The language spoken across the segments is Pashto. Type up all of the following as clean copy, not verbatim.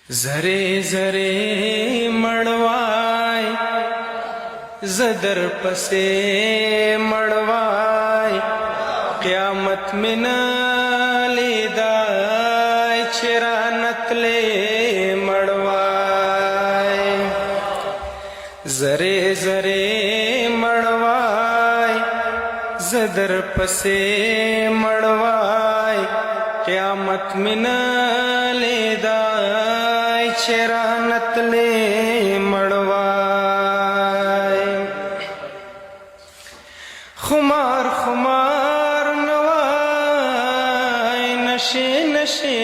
زره زره مړوای زدر پسې مړوای قیامت منا لیدای چرانت لې مړوای زره زره مړوای زدر پسې مړوای قیامت منا لیدای چرانت لې مړوای خمار خمار نوای نشے نشے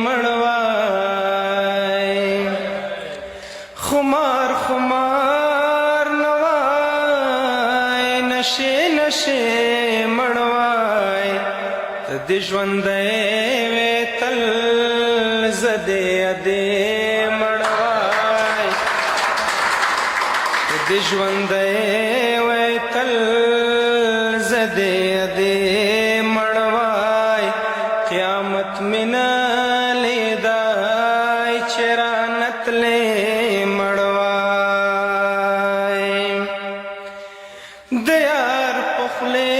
مړوای خمار خمار نوای نشے نشے مړوای د ژوندې وتل زده دې مړوای د ژوندې وتل زده دې مړوای قیامت منا لیدای چرانت لې مړوای د یار پخله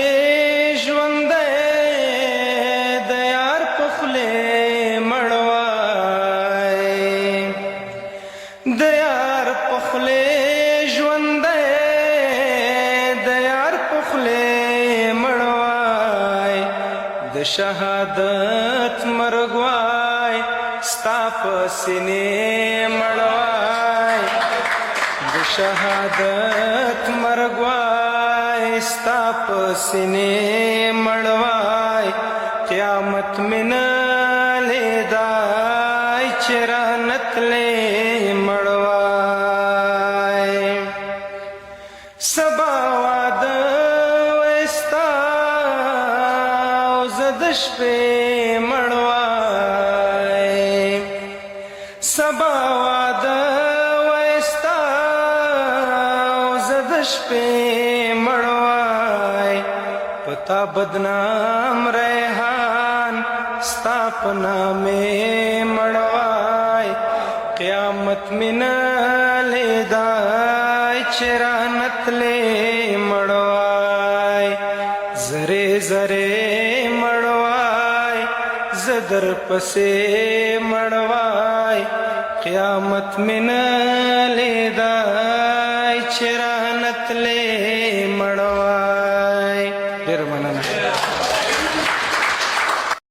دیار پخله ژوندې دیار پخله مړوای د شهادت مرګوای ستا په سینې مړوای د شهادت مرګوای ستا په سینې مړوای قیامت منا لیدای چرانت لې سبا واده وستا او زد شپې مړوای سبا واده وستا او زد شپې مړوای پتا بدنام ریحان ستا په نامې مړوای قیامت منا لیدای چرانت لې مړوای زره زره مړوای زدر پسې مړوای قیامت منا لیدای چرانت لې